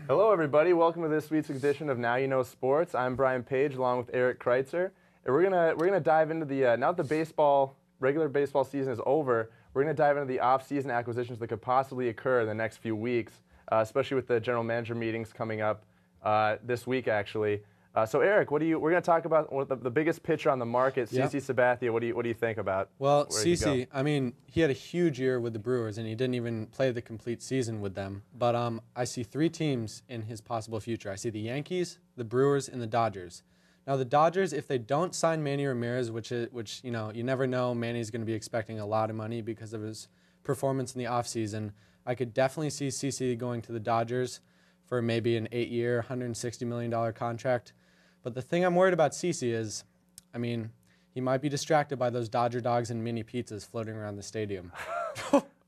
Hello, everybody. Welcome to this week's edition of NYK Sports. I'm Brian Page, along with Erik Kreitzer, and we're gonna dive into the now that the regular baseball season is over. We're gonna dive into the off-season acquisitions that could possibly occur in the next few weeks, especially with the general manager meetings coming up this week, actually. So, Erik, we're going to talk about the biggest pitcher on the market, CC Sabathia. What do you think about? Well, CC, I mean, he had a huge year with the Brewers, and he didn't even play the complete season with them. But I see three teams in his possible future. I see the Yankees, the Brewers, and the Dodgers. Now, the Dodgers, if they don't sign Manny Ramirez, which you know, you never know, Manny's going to be expecting a lot of money because of his performance in the offseason. I could definitely see CC going to the Dodgers for maybe an 8-year, $160 million contract. But the thing I'm worried about CC is, I mean, he might be distracted by those Dodger dogs and mini pizzas floating around the stadium.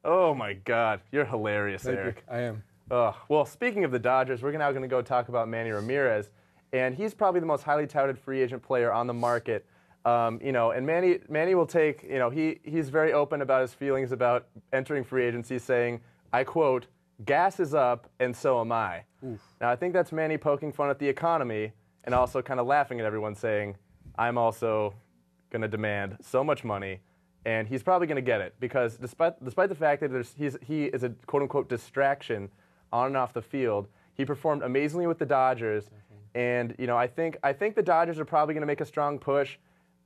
Oh, my God. You're hilarious, Thank Erik. you. I am. Well, speaking of the Dodgers, we're now going to go talk about Manny Ramirez. And he's probably the most highly touted free agent player on the market. You know, and Manny will take, you know, he's very open about his feelings about entering free agency, saying, I quote, "Gas is up, and so am I." Oof. Now, I think that's Manny poking fun at the economy, and also kind of laughing at everyone, saying, I'm also going to demand so much money, and he's probably going to get it, because despite the fact that he is a quote-unquote distraction on and off the field, he performed amazingly with the Dodgers, and you know, I think the Dodgers are probably going to make a strong push.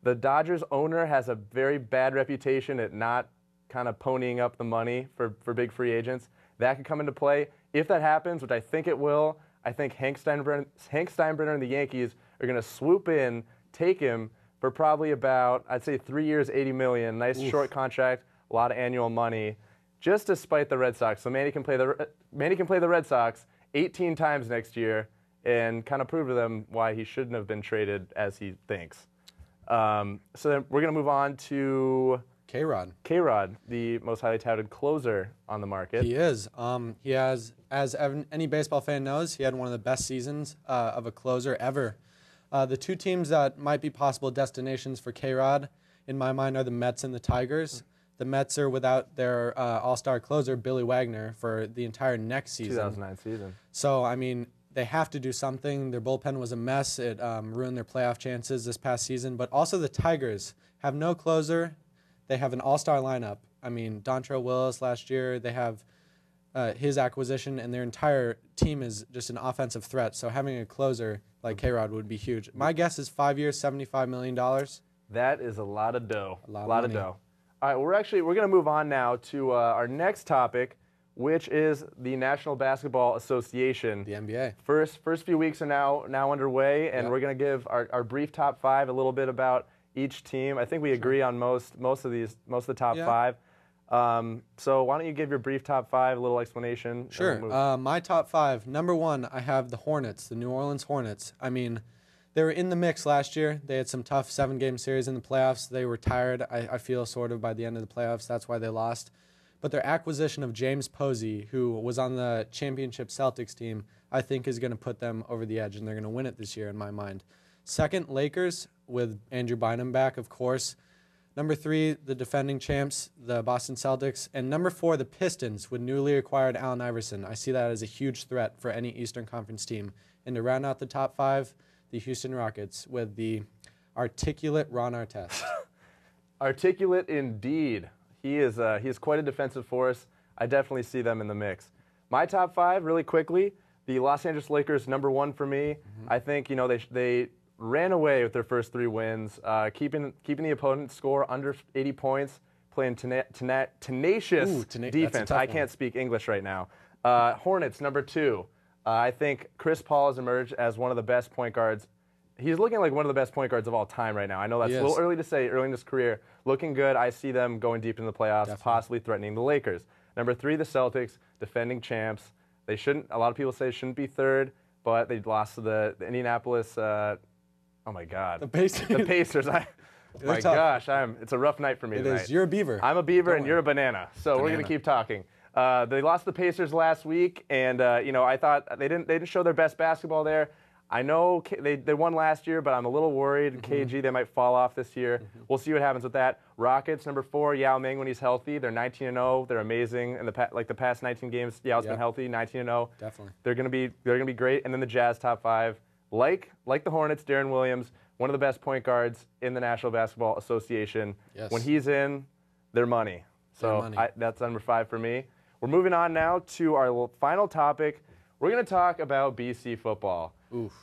The Dodgers owner has a very bad reputation at not kind of ponying up the money for big free agents. That could come into play. If that happens, which I think it will, I think Hank Steinbrenner and the Yankees are going to swoop in, take him for probably about, I'd say 3 years, $80 million. Nice Oof. Short contract, a lot of annual money, just to spite the Red Sox. So Manny can play the Red Sox 18 times next year and kind of prove to them why he shouldn't have been traded as he thinks. So then we're going to move on to K-Rod. K-Rod, the most highly touted closer on the market. He is. He has, as any baseball fan knows, he had one of the best seasons of a closer ever. The two teams that might be possible destinations for K-Rod, in my mind, are the Mets and the Tigers. The Mets are without their all-star closer, Billy Wagner, for the entire next season. 2009 season. So, I mean, they have to do something. Their bullpen was a mess. It ruined their playoff chances this past season. But also the Tigers have no closer. They have an all-star lineup. I mean, Dontrelle Willis last year, they have his acquisition, and their entire team is just an offensive threat. So having a closer like K-Rod would be huge. My guess is 5 years, $75 million. That is a lot of dough. A lot of dough. All right, we're going to move on now to our next topic, which is the National Basketball Association. The NBA. First few weeks are now underway, and we're going to give our brief top five, a little bit about each team. I think we agree on most of the top five. So why don't you give your brief top five, a little explanation? Sure. My top five. Number one, I have the Hornets, the New Orleans Hornets. I mean, they were in the mix last year. They had some tough 7-game series in the playoffs. They were tired, I feel, sort of by the end of the playoffs. That's why they lost. But their acquisition of James Posey, who was on the championship Celtics team, I think is going to put them over the edge, and they're going to win it this year in my mind. Second, Lakers, with Andrew Bynum back, of course. Number three, the defending champs, the Boston Celtics. And number four, the Pistons, with newly acquired Allen Iverson. I see that as a huge threat for any Eastern Conference team. And to round out the top five, the Houston Rockets, with the articulate Ron Artest. Articulate indeed. He is quite a defensive force. I definitely see them in the mix. My top five, really quickly, the Los Angeles Lakers, number one for me. I think, you know, they ran away with their first 3 wins, keeping the opponent's score under 80 points, playing tenacious defense. I can't speak English right now. Hornets, number two. I think Chris Paul has emerged as one of the best point guards. He's looking like one of the best point guards of all time right now. I know that's a little early to say, early in his career. Looking good. I see them going deep into the playoffs, possibly threatening the Lakers. Number three, the Celtics, defending champs. They shouldn't. A lot of people say they shouldn't be third, but they lost to the Indianapolis. Oh my God. The Pacers. The Pacers. My gosh, it's a rough night for me tonight. It is. You're a Beaver. I'm a Beaver and you're a banana. So we're gonna keep talking. They lost the Pacers last week, and you know, I thought they didn't show their best basketball there. I know they won last year, but I'm a little worried. KG, they might fall off this year. We'll see what happens with that. Rockets, number 4, Yao Ming when he's healthy. They're 19-0. They're amazing. In the past 19 games, Yao's been healthy, 19-0. Definitely. They're gonna be great. And then the Jazz, top 5. Like the Hornets, Darren Williams, one of the best point guards in the National Basketball Association. Yes. When he's in, they're money. So that's number 5 for me. We're moving on now to our final topic. We're going to talk about BC football,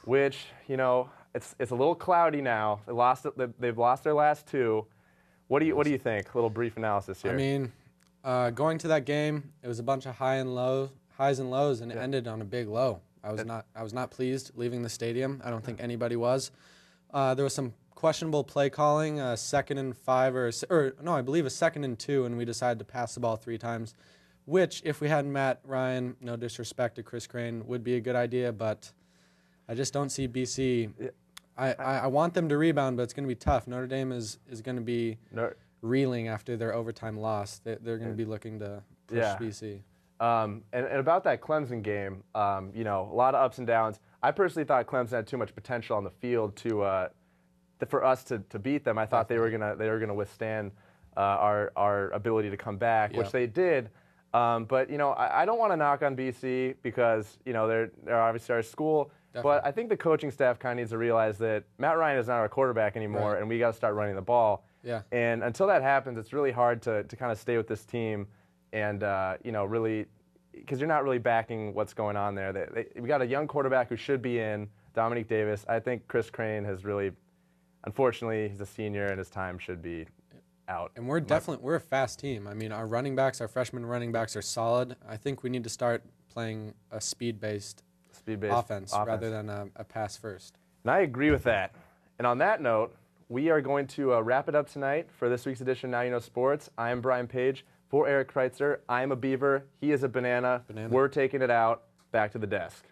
which, you know, it's a little cloudy now. They've lost their last 2. What do you think? A little brief analysis here. I mean, going to that game, it was a bunch of highs and lows, and it ended on a big low. I was not pleased leaving the stadium. I don't think anybody was. There was some questionable play calling, 2nd and 5 or no, I believe a 2nd and 2, and we decided to pass the ball 3 times, which if we had Matt Ryan, no disrespect to Chris Crane, would be a good idea, but I just don't see BC. I want them to rebound, but it's going to be tough. Notre Dame is going to be reeling after their overtime loss. They're going to be looking to push BC. And about that Clemson game, you know, a lot of ups and downs. I personally thought Clemson had too much potential on the field for us to beat them. I thought they were gonna withstand our ability to come back, which they did. But you know, I don't want to knock on BC because you know they're obviously our school. Definitely. But I think the coaching staff kind of needs to realize that Matt Ryan is not our quarterback anymore, and we got to start running the ball. Yeah. And until that happens, it's really hard to kind of stay with this team, and you know, really, because you're not really backing what's going on there. We got a young quarterback who should be in, Dominique Davis. I think Chris Crane has really, unfortunately, he's a senior and his time should be out. And we're a fast team. I mean, our freshman running backs are solid. I think we need to start playing a speed-based offense rather than a pass first. And I agree with that. And on that note, we are going to wrap it up tonight for this week's edition of Now You Know Sports. I am Brian Page. For Erik Kreitzer, I am a Beaver. He is a banana. We're taking it out. Back to the desk.